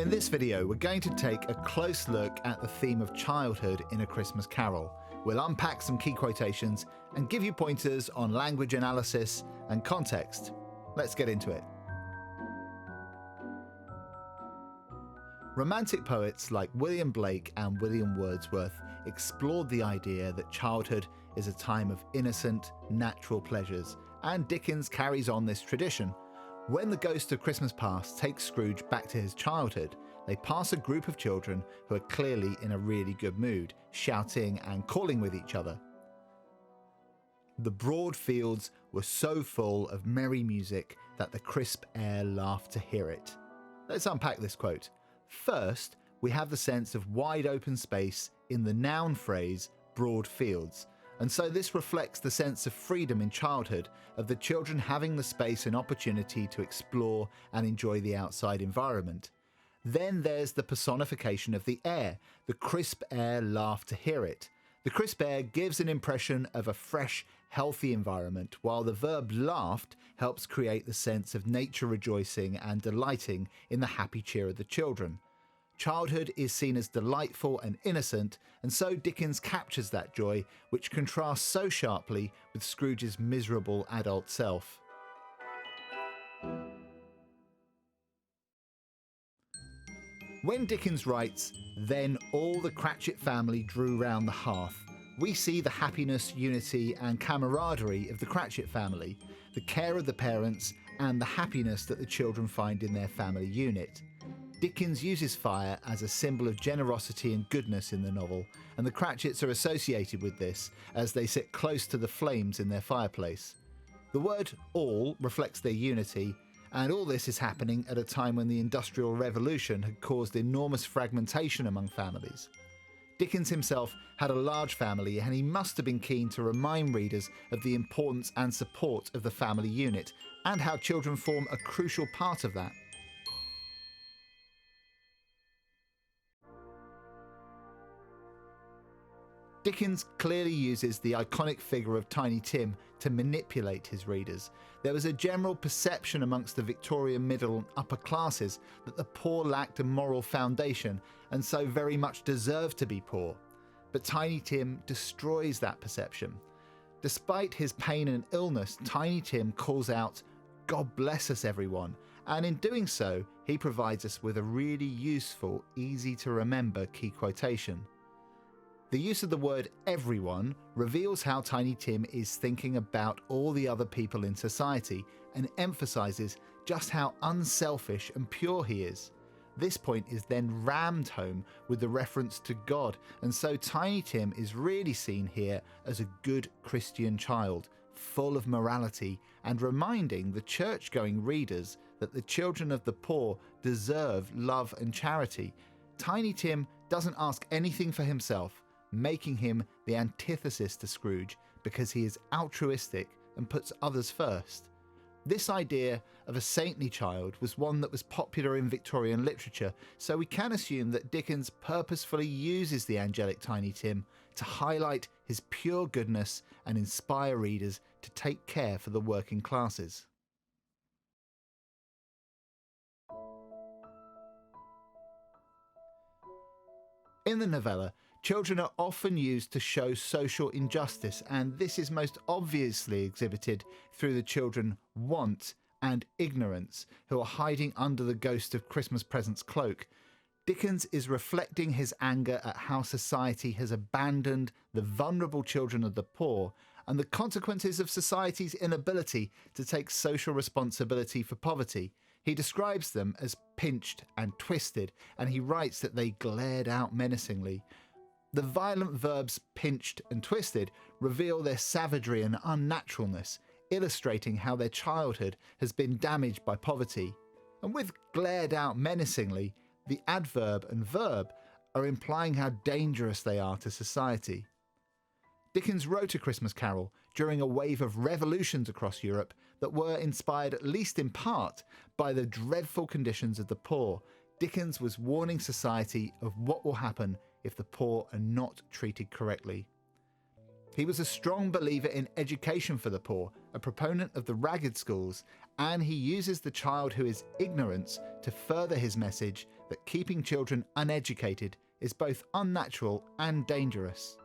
In this video, we're going to take a close look at the theme of childhood in A Christmas Carol. We'll unpack some key quotations and give you pointers on language analysis and context. Let's get into it. Romantic poets like William Blake and William Wordsworth explored the idea that childhood is a time of innocent, natural pleasures, and Dickens carries on this tradition. When the ghost of Christmas Past takes Scrooge back to his childhood, they pass a group of children who are clearly in a really good mood, shouting and calling with each other. The broad fields were so full of merry music that the crisp air laughed to hear it. Let's unpack this quote. First, we have the sense of wide open space in the noun phrase broad fields, and so this reflects the sense of freedom in childhood, of the children having the space and opportunity to explore and enjoy the outside environment. Then there's the personification of the air. The crisp air laughed to hear it. The crisp air gives an impression of a fresh, healthy environment, while the verb laughed helps create the sense of nature rejoicing and delighting in the happy cheer of the children. Childhood is seen as delightful and innocent, and so Dickens captures that joy, which contrasts so sharply with Scrooge's miserable adult self. When Dickens writes, "Then all the Cratchit family drew round the hearth," we see the happiness, unity and camaraderie of the Cratchit family, the care of the parents and the happiness that the children find in their family unit. Dickens uses fire as a symbol of generosity and goodness in the novel, and the Cratchits are associated with this as they sit close to the flames in their fireplace. The word all reflects their unity, and all this is happening at a time when the Industrial Revolution had caused enormous fragmentation among families. Dickens himself had a large family, and he must have been keen to remind readers of the importance and support of the family unit, and how children form a crucial part of that. Dickens clearly uses the iconic figure of Tiny Tim to manipulate his readers. There was a general perception amongst the Victorian middle and upper classes that the poor lacked a moral foundation and so very much deserved to be poor. But Tiny Tim destroys that perception. Despite his pain and illness, Tiny Tim calls out, "God bless us everyone," and in doing so, he provides us with a really useful, easy to remember key quotation. The use of the word everyone reveals how Tiny Tim is thinking about all the other people in society and emphasises just how unselfish and pure he is. This point is then rammed home with the reference to God, and so Tiny Tim is really seen here as a good Christian child, full of morality and reminding the church-going readers that the children of the poor deserve love and charity. Tiny Tim doesn't ask anything for himself, making him the antithesis to Scrooge because he is altruistic and puts others first. This idea of a saintly child was one that was popular in Victorian literature, so we can assume that Dickens purposefully uses the angelic Tiny Tim to highlight his pure goodness and inspire readers to take care for the working classes. In the novella, children are often used to show social injustice, and this is most obviously exhibited through the children Want and Ignorance, who are hiding under the ghost of Christmas Present's cloak. Dickens is reflecting his anger at how society has abandoned the vulnerable children of the poor and the consequences of society's inability to take social responsibility for poverty. He describes them as pinched and twisted, and he writes that they glared out menacingly. The violent verbs pinched and twisted reveal their savagery and unnaturalness, illustrating how their childhood has been damaged by poverty. And with glared out menacingly, the adverb and verb are implying how dangerous they are to society. Dickens wrote A Christmas Carol during a wave of revolutions across Europe that were inspired, at least in part, by the dreadful conditions of the poor. Dickens was warning society of what will happen if the poor are not treated correctly. He was a strong believer in education for the poor, a proponent of the ragged schools, and he uses the child who is ignorance to further his message that keeping children uneducated is both unnatural and dangerous.